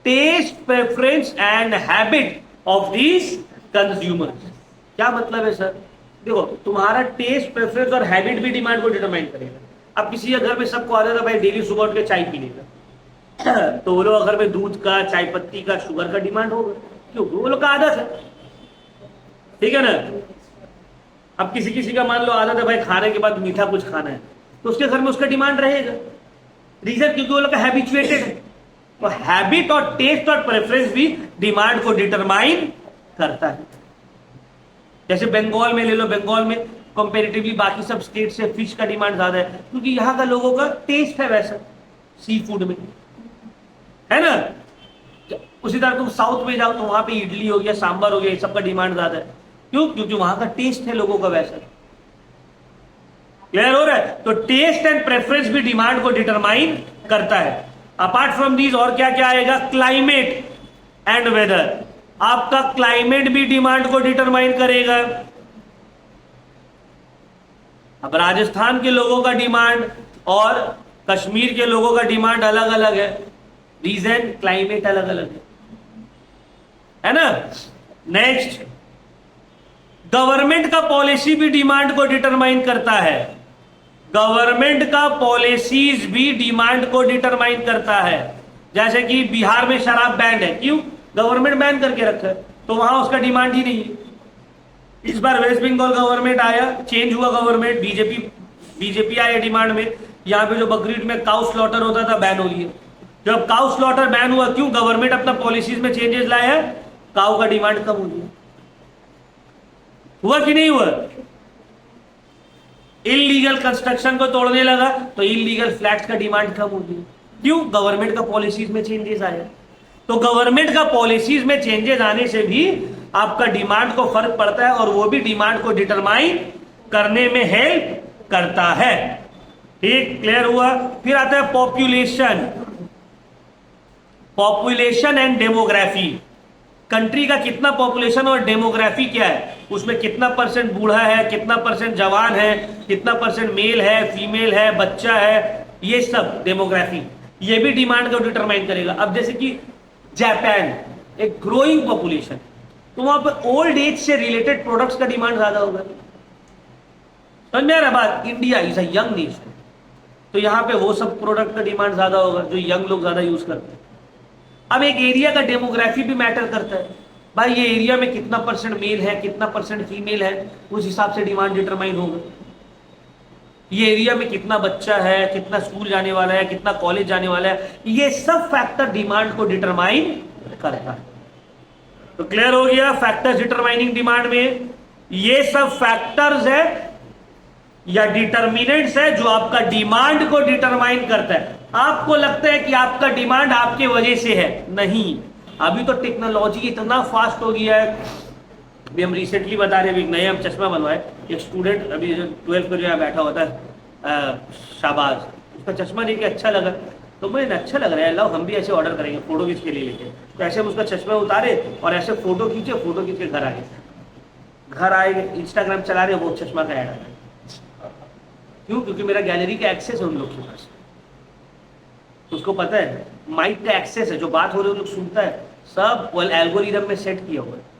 taste, preference and habit of these consumers। क्या मतलब है सर? देखो, तुम्हारा टेस्ट, प्रेफरेंस और हैबिट भी डिमांड को डिटरमाइन करेगा। अब किसी घर में सबको आदत है भाई डेली सुबह उठ के चाय पीने का, तो वो लोग घर में दूध का, चाय पत्ती का, शुगर का डिमांड होगा, क्यों? वो लोग का आदत है, ठीक है ना। अब किसी किसी का मान लो आदत है भाई खाने के बाद मीठा कुछ खाना है, तो उसके घर में उसका डिमांड रहेगा। रीजन क्योंकि वो लोग हैबिचुएटेड है। तो हैबिट और टेस्ट और प्रेफरेंस भी डिमांड को डिटरमाइन करता है। जैसे बंगाल में ले लो, बंगाल में कंपेरेटिवली बाकी सब स्टेट से फिश का डिमांड ज्यादा है, क्योंकि यहाँ का लोगों का टेस्ट है वैसा सी फूड में, है ना। उसी तरह तुम साउथ में जाओ तो वहां पे इडली हो गया, सांबर हो गया, ये सबका डिमांड ज्यादा है। क्यों? क्योंकि वहां का टेस्ट है लोगों का वैसा। क्लियर हो रहा है? तो टेस्ट एंड प्रेफरेंस भी डिमांड को डिटरमाइन करता है। अपार्ट फ्रॉम दीज और क्या क्या आएगा? Climate and weather. आपका क्लाइमेट भी डिमांड को डिटरमाइन करेगा। अब राजस्थान के लोगों का डिमांड और कश्मीर के लोगों का डिमांड अलग अलग है। रीजन, क्लाइमेट अलग अलग है ना। नेक्स्ट, गवर्नमेंट का पॉलिसी भी डिमांड को डिटरमाइन करता है। गवर्नमेंट का पॉलिसीज भी डिमांड को डिटरमाइन करता है। जैसे कि बिहार में शराब बैन है, क्यों? गवर्नमेंट बैन करके रखा है, तो वहां उसका डिमांड ही नहीं है। इस बार वेस्ट बंगाल गवर्नमेंट आया, चेंज हुआ गवर्नमेंट, बीजेपी आया डिमांड में। यहां पे जो बकरीद में काउ स्लॉटर होता था बैन हो गया। जब काउ स्लॉटर बैन हुआ, क्यों? गवर्नमेंट अपना पॉलिसीज में चेंजेस लाया है, काउ का डिमांड कम हो गया। हुआ कि नहीं हुआ? इलीगल कंस्ट्रक्शन को तोड़ने लगा तो इलीगल फ्लैट्स का डिमांड कम हो गया। क्यों? गवर्नमेंट का पॉलिसीज में चेंजेस आया। तो गवर्नमेंट का पॉलिसीज में चेंजेस आने से भी आपका डिमांड को फर्क पड़ता है, और वो भी डिमांड को डिटरमाइन करने में हेल्प करता है। ठीक, क्लियर हुआ? फिर आता है population. Population and demography. Country का कितना पॉपुलेशन और डेमोग्राफी क्या है, उसमें कितना परसेंट बूढ़ा है, कितना परसेंट जवान है, कितना परसेंट मेल है, फीमेल है, बच्चा है, ये सब डेमोग्राफी, ये भी डिमांड को डिटरमाइन करेगा। अब जैसे कि जापान, एक ग्रोइंग पॉपुलेशन, तो वहां पर ओल्ड एज से रिलेटेड प्रोडक्ट्स का डिमांड ज्यादा होगा। समझ में आ रहा बात? India is a young nation, तो यहां पे वो सब प्रोडक्ट का डिमांड ज्यादा होगा जो यंग लोग ज्यादा यूज करते हैं। अब एक एरिया का डेमोग्राफी भी मैटर करता है। भाई ये एरिया में कितना परसेंट मेल है, कितना परसेंट फीमेल है, उस हिसाब से डिमांड डिटरमाइन होगा। ये एरिया में कितना बच्चा है, कितना स्कूल जाने वाला है, कितना कॉलेज जाने वाला है, ये सब फैक्टर डिमांड को डिटरमाइन करता है। तो क्लियर हो गया? फैक्टर्स डिटरमाइनिंग डिमांड में ये सब फैक्टर्स है या डिटर्मिनेंट्स है जो आपका डिमांड को डिटरमाइन करता है। आपको लगता है कि आपका डिमांड आपके वजह से है, नहीं। अभी तो टेक्नोलॉजी इतना फास्ट हो गया है। अभी हम रिसेंटली बता रहे, एक नया हम चश्मा बनवाए, एक स्टूडेंट अभी 12th का जो यहाँ बैठा होता है शाबाज, उसका चश्मा लेके अच्छा लगा, तो मुझे अच्छा लग रहा है, लाओ हम भी ऐसे ऑर्डर करेंगे, फोटो खींच के ले लेके। तो ऐसे हम उसका चश्मा उतारे और ऐसे फोटो खींचे, फोटो खींच के घर आए, इंस्टाग्राम चला रहे, वो चश्मा का ऐड आ रहा है। क्यों? क्योंकि मेरा गैलरी का एक्सेस है उन लोग के पास, उसको पता है माइक का एक्सेस है, जो बात हो रही है वो लोग सुनता है, सब एल्गोरिदम में सेट किया हुआ है।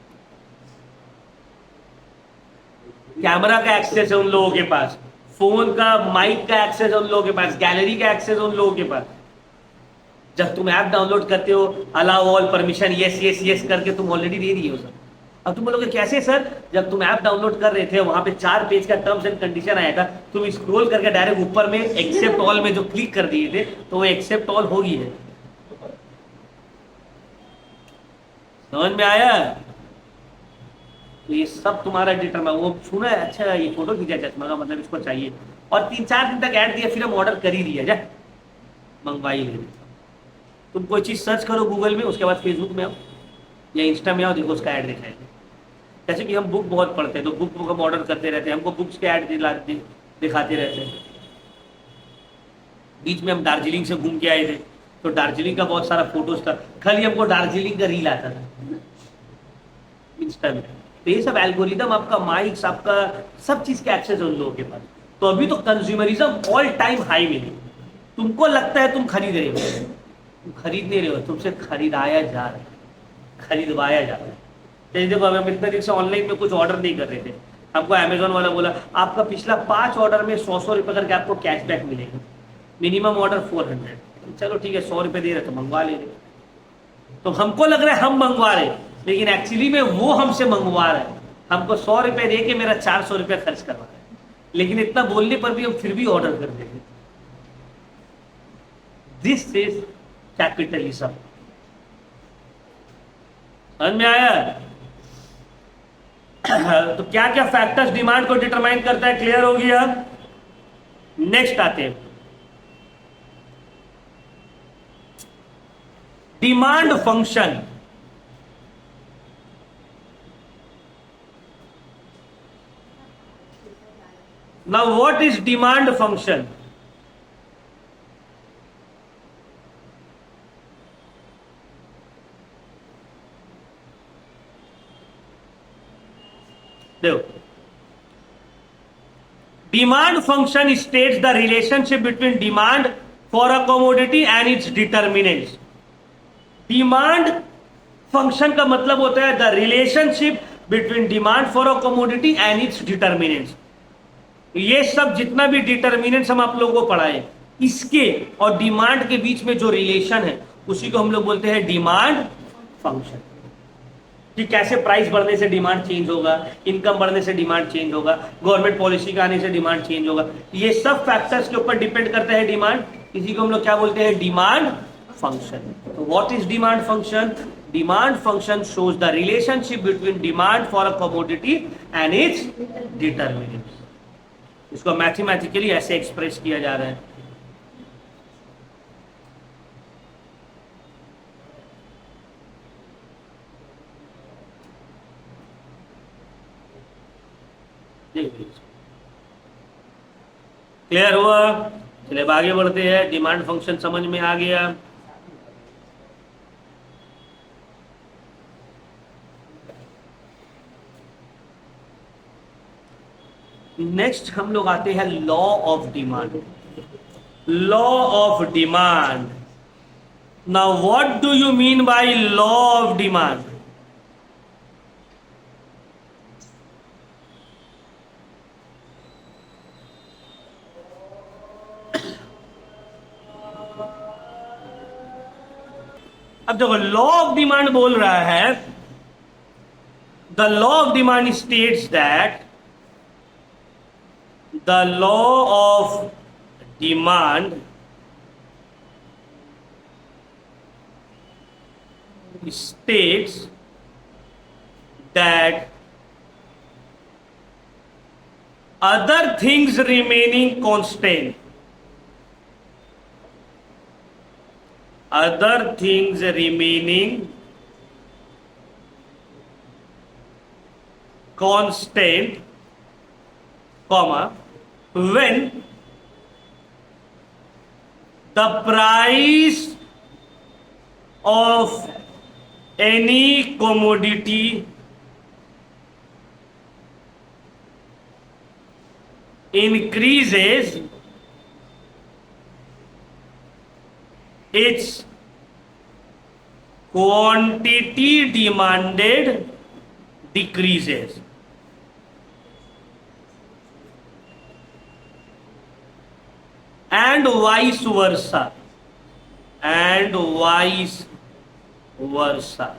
कैमरा का एक्सेस है उन लोगों के पास, फोन का माइक का एक्सेस है उन लोगों के पास, गैलरी का एक्सेस है उन लोगों के पास। जब तुम ऐप डाउनलोड करते हो, allow all permission, yes yes yes करके तुम ऑलरेडी दे दिए हो सब। अब तुम बोलोगे कैसे सर? जब तुम ऐप डाउनलोड कर रहे थे वहां पे 4 पेज का टर्म्स एंड कंडीशन आया था, तुम स्क्रॉल करके डायरेक्ट ऊपर में एक्सेप्ट ऑल में जो क्लिक कर दिए थे, तो वो एक्सेप्ट ऑल होगी है। समझ में आया? तो ये सब तुम्हारा डिटरमाइन, वो सुना है अच्छा ये फोटो खींचा चश्मा का मतलब इसको चाहिए, और 3-4 दिन तक ऐड दिया, फिर हम ऑर्डर कर ही दिया जाए, मंगवा ही ले। तुम कोई चीज़ सर्च करो गूगल में, उसके बाद फेसबुक में आओ या इंस्टा में आओ, देखो उसका ऐड दिखाएगा। जैसे कि हम बुक बहुत पढ़ते हैं, तो बुक हम ऑर्डर करते रहते हैं, हमको बुक्स के ऐड दिखाते रहते हैं। बीच में हम दार्जिलिंग से घूम के आए थे, तो दार्जिलिंग का बहुत सारा फोटोज था, खाली हमको दार्जिलिंग का रील आता था इंस्टा में। तो ये सब एल्गोरिदम, आपका माइक्स, आपका सब चीज के एक्सेस है उन लोगों के पास। तो अभी तो कंज्यूमरिज्म ऑल टाइम हाई में है। तुमको लगता है तुम खरीद रहे हो, तुम खरीद नहीं रहे हो, तुमसे खरीदाया जा रहा है, खरीदवाया जा रहा है। जैसे देखो हम इतने दिन से ऑनलाइन में कुछ ऑर्डर नहीं कर रहे थे, हमको अमेजोन वाला बोला आपका पिछला 5 ऑर्डर में 100 रुपये करके आपको कैशबैक मिलेगा, मिनिमम ऑर्डर 400। चलो ठीक है, 100 रुपये दे रहे तो मंगवा ले रहे। तो हमको लग रहा है हम मंगवा रहे, लेकिन एक्चुअली में वो हमसे मंगवा रहा है, हमको 100 रुपये दे के मेरा 400 रुपये खर्च करवा रहा है, लेकिन इतना बोलने पर भी हम फिर भी ऑर्डर कर देंगे। This is capitalism. समझ में आया? तो क्या क्या फैक्टर्स डिमांड को डिटरमाइन करता है, क्लियर हो गया? नेक्स्ट आते हैं demand function. Now what is demand function? देखो, demand function states the relationship between demand for a commodity and its determinants. Demand function का मतलब होता है the relationship between demand for a commodity and its determinants. ये सब जितना भी determinants हम आप लोगों को पढ़ाए, इसके और डिमांड के बीच में जो रिलेशन है उसी को हम लोग बोलते हैं डिमांड फंक्शन। कि कैसे प्राइस बढ़ने से डिमांड चेंज होगा, इनकम बढ़ने से डिमांड चेंज होगा, गवर्नमेंट पॉलिसी का आने से डिमांड चेंज होगा, ये सब फैक्टर्स के ऊपर डिपेंड करता है डिमांड। इसी को हम लोग क्या बोलते हैं, डिमांड फंक्शन। तो what is demand function? Demand function shows the relationship between demand for a commodity and its determinants. इसको मैथमेटिकली ऐसे एक्सप्रेस किया जा रहा है। क्लियर हुआ? चलिए अब आगे बढ़ते हैं। डिमांड फंक्शन समझ में आ गया। नेक्स्ट हम लोग आते हैं law of demand. Law of demand. Now what do you mean by law of demand? अब देखो, लॉ ऑफ डिमांड बोल रहा है, the law of demand states that the law of demand states that other things remaining constant, other things remaining constant, comma, when the price of any commodity increases, its quantity demanded decreases. And vice versa. And vice versa.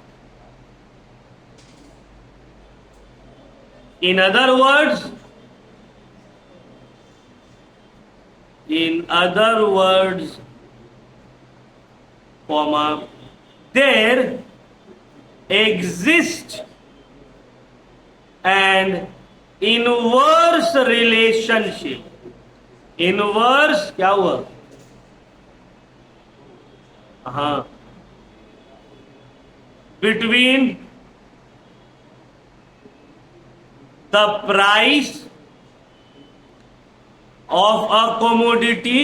In other words, comma, there exists and inverse relationship, inverse क्या हुआ, हाँ, between the price of a commodity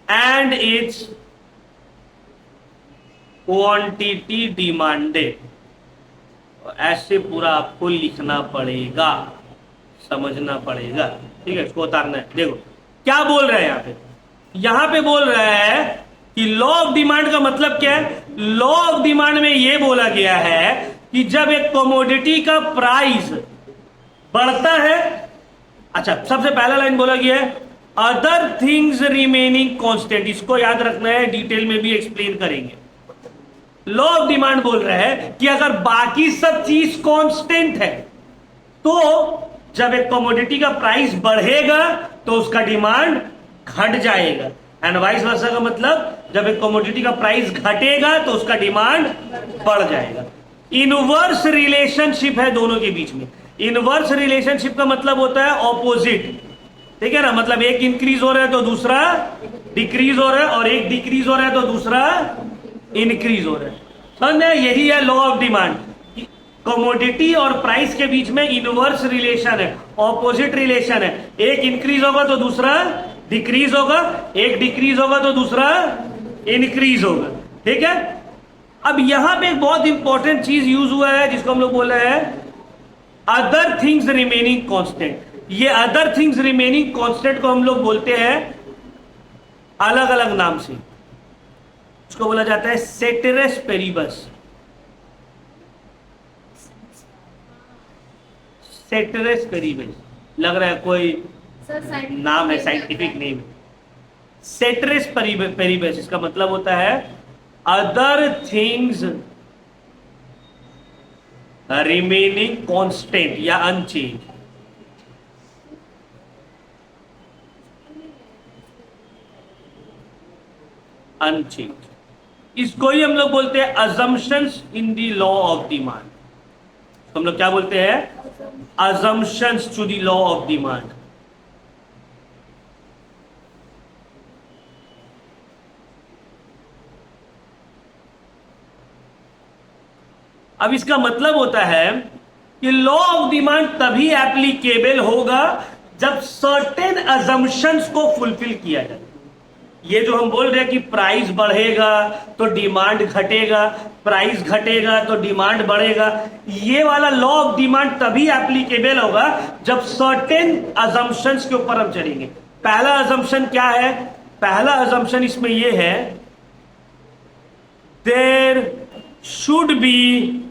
and its quantity demanded. ऐसे पूरा आपको लिखना पड़ेगा, समझना पड़ेगा, ठीक है, इसको उतारना है। देखो क्या बोल रहे हैं यहां पे बोल रहा है कि लॉ ऑफ डिमांड का मतलब क्या है। लॉ ऑफ डिमांड में यह बोला गया है कि जब एक कमोडिटी का प्राइस बढ़ता है, अच्छा सबसे पहला लाइन बोला गया है अदर थिंग्स रिमेनिंग कांस्टेंट, इसको याद रखना है, डिटेल में भी एक्सप्लेन करेंगे। लॉ ऑफ डिमांड बोल रहा है कि अगर बाकी सब चीज कांस्टेंट है तो जब एक कमोडिटी का प्राइस बढ़ेगा तो उसका डिमांड घट जाएगा, एंड वाइस वर्सा का मतलब जब एक कमोडिटी का प्राइस घटेगा तो उसका डिमांड बढ़ जाएगा। इनवर्स रिलेशनशिप है दोनों के बीच में। इनवर्स रिलेशनशिप का मतलब होता है ऑपोजिट, ठीक है ना, मतलब एक इंक्रीज हो रहा है तो दूसरा डिक्रीज हो रहा है, और एक डिक्रीज हो रहा है तो दूसरा इंक्रीज हो रहा है। समझ, यही है लॉ ऑफ डिमांड। कमोडिटी और प्राइस के बीच में इनवर्स रिलेशन है, ऑपोजिट रिलेशन है। एक इंक्रीज होगा तो दूसरा डिक्रीज होगा, एक डिक्रीज होगा तो दूसरा इंक्रीज होगा, ठीक है। अब यहां पे एक बहुत इंपॉर्टेंट चीज यूज हुआ है जिसको हम लोग बोल रहे हैं अदर थिंग्स रिमेनिंग कांस्टेंट। ये अदर थिंग्स रिमेनिंग कांस्टेंट को हम लोग बोलते हैं अलग अलग नाम से। उसको बोला जाता है सेटेरस पेरिबस, सेटेरस पेरिबस, लग रहा है कोई नाम है, साइंटिफिक नेम है। सेटेरस पेरिबस, इसका मतलब होता है अदर थिंग्स रिमेनिंग कांस्टेंट या अनचेंज। अनचेंज, इसको ही हम लोग बोलते हैं assumptions in the law of demand. हम लोग क्या बोलते हैं, assumptions to the law of demand. अब इसका मतलब होता है कि लॉ ऑफ डिमांड तभी एप्लीकेबल होगा जब सर्टेन अजम्पशंस को फुलफिल किया जाए। ये जो हम बोल रहे हैं कि प्राइस बढ़ेगा तो डिमांड घटेगा, प्राइस घटेगा तो डिमांड बढ़ेगा, ये वाला लॉ ऑफ डिमांड तभी एप्लीकेबल होगा जब सर्टेन अजम्पशंस के ऊपर हम चलेंगे। पहला अजम्पशन क्या है, पहला अजम्पशन इसमें यह है there should be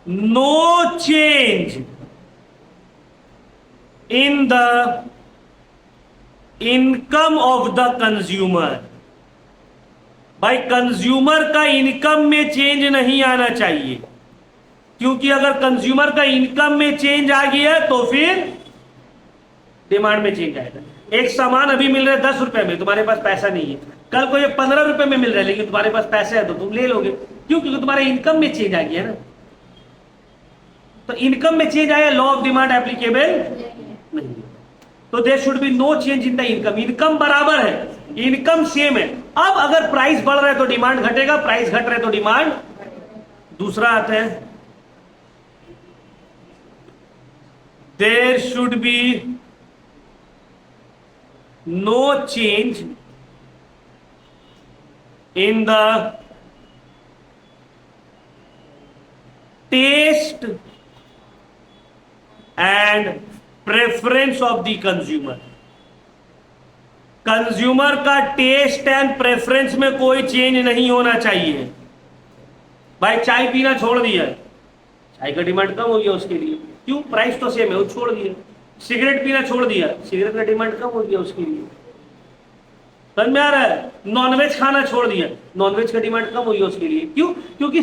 no change in the income of the consumer. भाई कंज्यूमर का इनकम में चेंज नहीं आना चाहिए, क्योंकि अगर कंज्यूमर का इनकम में चेंज आ गया तो फिर डिमांड में चेंज आएगा। एक सामान अभी मिल रहा है 10 रुपए में, तुम्हारे पास पैसा नहीं है, कल को ये 15 रुपए में मिल रहा है लेकिन तुम्हारे पास पैसा है तो तुम ले लोगे, क्यों, क्योंकि तुम्हारे इनकम में चेंज आ गया ना। तो इनकम में चेंज आया, लॉ ऑफ डिमांड एप्लीकेबल नहीं। तो there should be no change in the income. Income बराबर है, इनकम सेम है। अब अगर प्राइस बढ़ रहा है तो डिमांड घटेगा, प्राइस घट रहा है तो डिमांड। दूसरा आता है there should be no change in the taste and preference of the consumer. Consumer का टेस्ट एंड प्रेफरेंस में कोई चेंज नहीं होना चाहिए। भाई चाय पीना छोड़ दिया, चाय का डिमांड कम हो गया उसके लिए, क्यों, प्राइस तो सेम है, वो छोड़ दिया। सिगरेट पीना छोड़ दिया, सिगरेट का डिमांड कम हो गया उसके लिए। समझ में आ रहा है। नॉनवेज खाना छोड़ दिया, नॉनवेज का डिमांड कम हो गया उसके लिए, क्यों, क्योंकि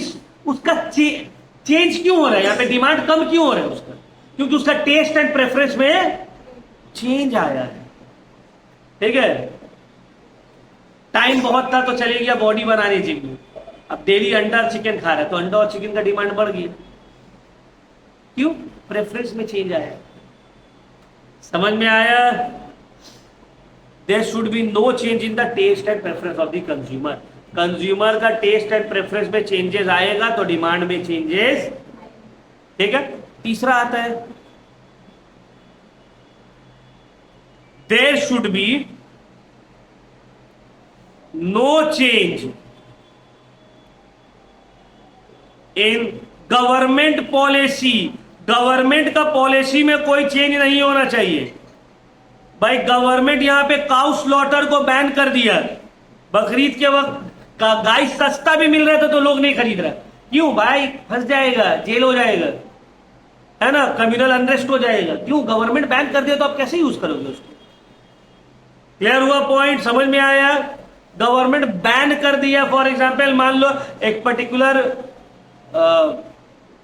उसका चेंज क्यों हो रहा है, यहाँ पे डिमांड कम क्यों हो रहा है उसका, क्योंकि उसका टेस्ट एंड प्रेफरेंस में चेंज आया है, ठीक है। टाइम बहुत था तो चले गया बॉडी बनाने जिम में, अब डेली अंडा चिकन खा रहा है तो अंडा और चिकन का डिमांड बढ़ गया। क्यों? प्रेफरेंस में चेंज आया। समझ में आया? There should be no change in the taste and preference of the consumer. Consumer का टेस्ट एंड प्रेफरेंस में चेंजेस आएगा तो डिमांड में चेंजेस। ठीक है। तीसरा आता है there should be no change in government policy. Government का पॉलिसी में कोई चेंज नहीं होना चाहिए। भाई गवर्नमेंट यहां पे काउ स्लॉटर को बैन कर दिया, बकरीद के वक्त गाय सस्ता भी मिल रहा था तो लोग नहीं खरीद रहा। क्यों भाई? फंस जाएगा, जेल हो जाएगा, है ना, कम्युनल अनरेस्ट हो जाएगा। क्यों? गवर्नमेंट बैन कर दिया तो आप कैसे यूज करोगे उसको? क्लियर हुआ पॉइंट? समझ में आया? गवर्नमेंट बैन कर दिया। फॉर एग्जाम्पल मान लो एक पर्टिकुलर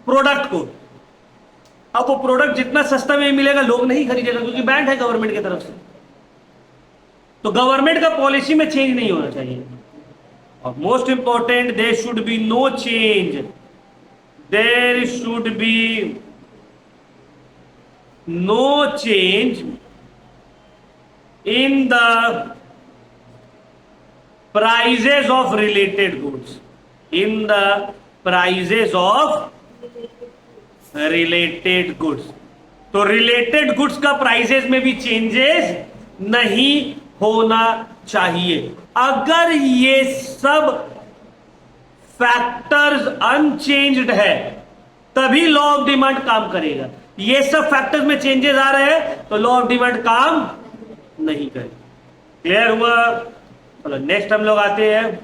प्रोडक्ट को, अब वो प्रोडक्ट जितना सस्ता में मिलेगा लोग नहीं खरीदेगा क्योंकि बैन है गवर्नमेंट की तरफ से। तो गवर्नमेंट का पॉलिसी में चेंज नहीं होना चाहिए। और most important, there should be no change, there should be no change in the prices of related goods, in the prices of related goods. तो रिलेटेड गुड्स का प्राइसेस में भी चेंजेस नहीं होना चाहिए। अगर ये सब फैक्टर्स अनचेंज्ड है तभी लॉ ऑफ डिमांड काम करेगा। ये सब फैक्टर्स में चेंजेस आ रहे हैं तो लॉ ऑफ डिमांड काम नहीं करेगा। क्लियर हुआ? चलो नेक्स्ट हम लोग आते हैं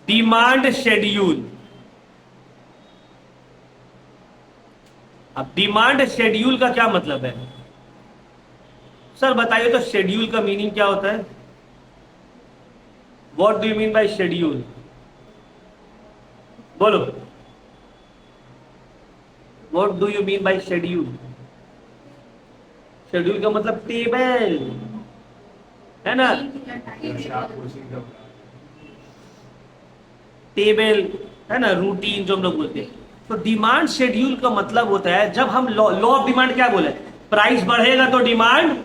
डिमांड शेड्यूल। अब डिमांड शेड्यूल का क्या मतलब है? सर बताइए तो शेड्यूल का मीनिंग क्या होता है? What do you mean by schedule? बोलो, what do you mean by schedule? Schedule का मतलब टेबल है ना, टेबल है ना, रूटीन जो हम लोग बोलते हैं। तो डिमांड शेड्यूल का मतलब होता है जब हम लॉ ऑफ डिमांड क्या बोले, प्राइस बढ़ेगा तो डिमांड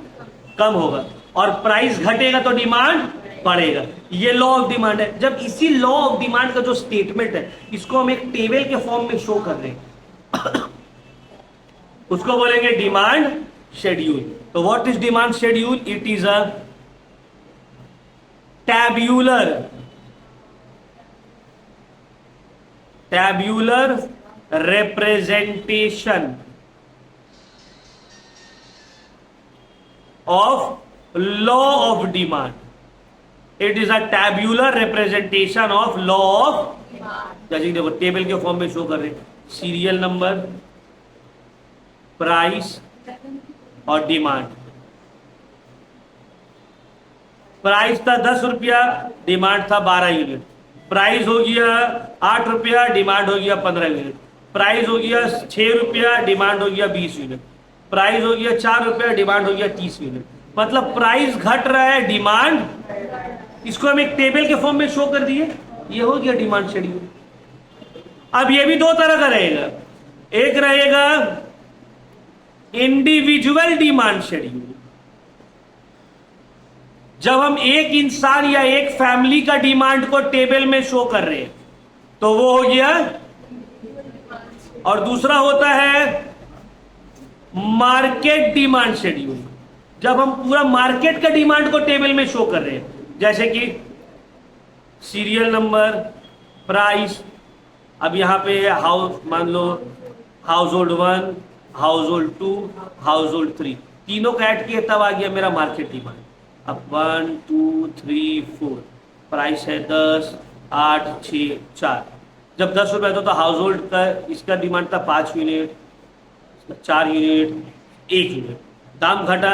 कम होगा और प्राइस घटेगा तो डिमांड बढ़ेगा। ये लॉ ऑफ डिमांड है। जब इसी लॉ ऑफ डिमांड का जो स्टेटमेंट है इसको हम एक टेबल के फॉर्म में शो कर रहे हैं उसको बोलेंगे डिमांड शेड्यूल। तो what is demand schedule? It is a tabular representation of law of demand. It is a tabular representation of law of, जैसे देखो टेबल के फॉर्म में शो कर रहे हैं, सीरियल नंबर, प्राइस और डिमांड। प्राइस था 10 रुपया, डिमांड था 12 यूनिट। प्राइस हो गया 8 रुपया, डिमांड हो गया 15 यूनिट। प्राइस हो गया 6 रुपया, डिमांड हो गया 20 यूनिट। प्राइस हो गया 4 रुपया, डिमांड हो गया 30 यूनिट। मतलब प्राइस घट रहा है, डिमांड, इसको हम एक टेबल के फॉर्म में शो कर दिए, ये हो गया डिमांड शेड्यूल। अब ये भी दो तरह का रहेगा, एक रहेगा इंडिविजुअल डिमांड शेड्यूल, जब हम एक इंसान या एक फैमिली का डिमांड को टेबल में शो कर रहे हैं तो वो हो गया। और दूसरा होता है मार्केट डिमांड शेड्यूल, जब हम पूरा मार्केट का डिमांड को टेबल में शो कर रहे हैं, जैसे कि सीरियल नंबर, प्राइस। अब यहां पे हाउस, मान लो household 1, household 2, household 3, तीनों का ऐड किया तब आ गया मेरा मार्केट डिमांड। अब 1 2 3 4, प्राइस है 10, 8 6 4। जब 10 रुपये था तो हाउस होल्ड का इसका डिमांड था 5 यूनिट, 4 यूनिट, 1 यूनिट। दाम घटा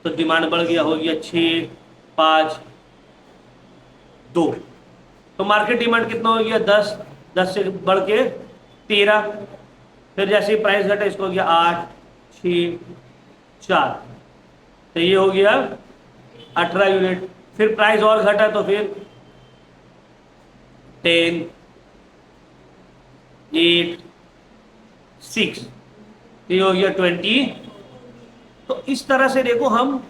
तो डिमांड बढ़ गया, हो गया 6 5 2। तो मार्केट डिमांड कितना हो गया 10, 10 से बढ़ के 13। फिर जैसे ही प्राइस घटा इसको हो गया 8 6 4। तो ये हो गया 18 यूनिट, फिर प्राइस और घटा तो फिर 10, 8, 6, ये हो गया 20। तो इस तरह से देखो हम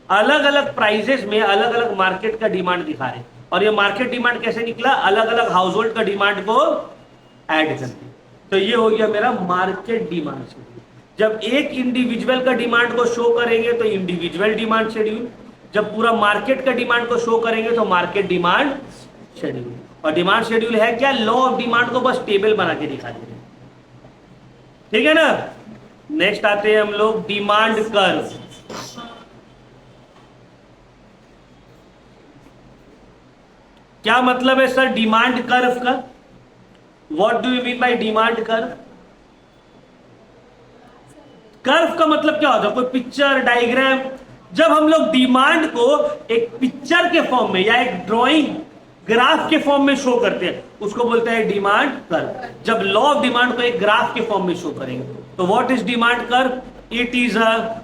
अलग अलग प्राइजेस में अलग अलग मार्केट का डिमांड दिखा रहे हैं। और ये मार्केट डिमांड कैसे निकला, अलग अलग हाउस होल्ड का डिमांड को ऐड करके। तो ये हो गया मेरा मार्केट डिमांड शेड्यूल। जब एक इंडिविजुअल का डिमांड को शो करेंगे तो इंडिविजुअल डिमांड शेड्यूल, जब पूरा मार्केट का डिमांड को शो करेंगे तो मार्केट डिमांड शेड्यूल। और डिमांड शेड्यूल है क्या, लॉ ऑफ डिमांड को बस टेबल बना के दिखा देंगे, ठीक है ना। नेक्स्ट आते हैं हम लोग डिमांड कर्व। क्या मतलब है सर डिमांड कर्व का, what do you mean bye demand curve. Curve का मतलब क्या होता है, कोई पिक्चर डायग्राम। जब हम लोग डिमांड को एक पिक्चर के फॉर्म में या एक ड्राइंग ग्राफ के फॉर्म में शो करते हैं उसको बोलते हैं डिमांड कर्व। जब लॉ ऑफ डिमांड को एक ग्राफ के फॉर्म में शो करेंगे तो what is demand curve, it is a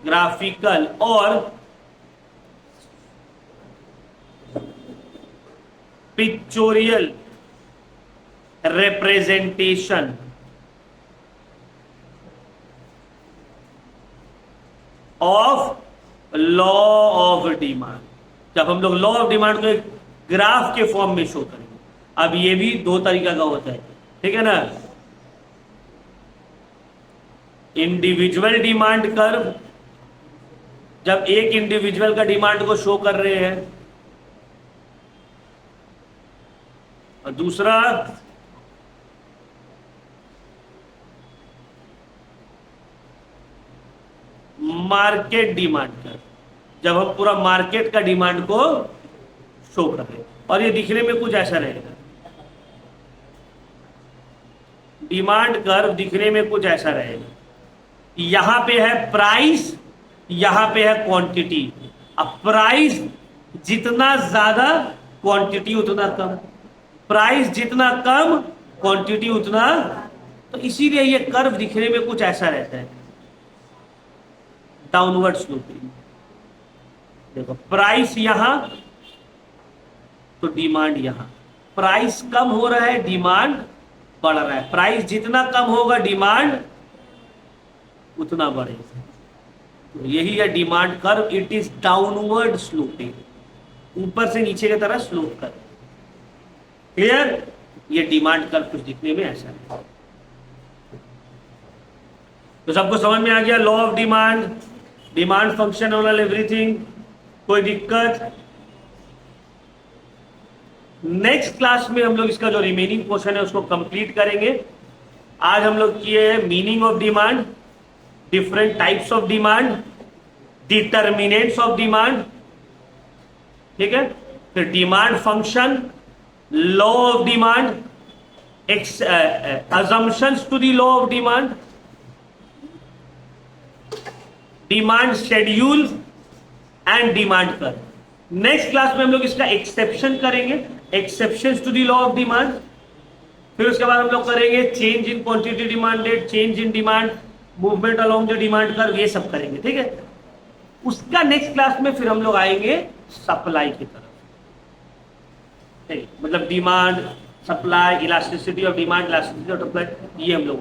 graphical और pictorial representation of law of demand. जब हम लोग लॉ ऑफ डिमांड को एक ग्राफ के फॉर्म में शो करेंगे, अब ये भी दो तरीका का होता है, ठीक है ना। इंडिविजुअल डिमांड कर्व, जब एक इंडिविजुअल का डिमांड को शो कर रहे हैं, और दूसरा मार्केट डिमांड कर्व, जब हम पूरा मार्केट का डिमांड को शो कर रहे हैं। और ये दिखने में कुछ ऐसा रहेगा, डिमांड कर्व दिखने में कुछ ऐसा रहेगा। यहां पे है प्राइस, यहां पे है क्वांटिटी। अब प्राइस जितना ज्यादा क्वांटिटी उतना कम, प्राइस जितना कम क्वांटिटी उतना, तो इसीलिए ये कर्व दिखने में कुछ ऐसा रहता है, डाउनवर्ड स्लोपिंग। देखो प्राइस यहां तो डिमांड यहां, प्राइस कम हो रहा है डिमांड बढ़ रहा है, प्राइस जितना कम होगा डिमांड उतना बढ़ेगा। तो यही है demand curve, it is downward sloping, ऊपर से नीचे की तरह स्लोप कर। क्लियर, ये डिमांड कर्व कुछ दिखने में ऐसा है। तो सबको समझ में आ गया law of demand, demand function on everything, कोई दिक्कत। नेक्स्ट क्लास में हम लोग इसका जो रिमेनिंग पोर्शन है उसको कंप्लीट करेंगे। आज हम लोग किए हैं meaning of demand, different types of demand, determinants of demand, ठीक है। फिर demand function, law of demand, assumptions to the law of demand, demand schedule and demand curve. Next class में हम लोग इसका एक्सेप्शन करेंगे, exceptions to the law of demand. फिर उसके बाद हम लोग करेंगे change in quantity demanded, change in demand, movement along the demand curve, ये सब करेंगे, ठीक है। उसका नेक्स्ट क्लास में फिर हम लोग आएंगे सप्लाई की तरफ, मतलब demand supply, elasticity of demand, elasticity of supply, ये हम लोग,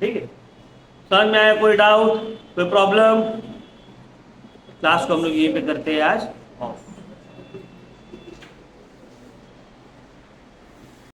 ठीक है। समझ में आया, कोई डाउट, कोई प्रॉब्लम। क्लास को हम लोग यहीं पे करते हैं आज।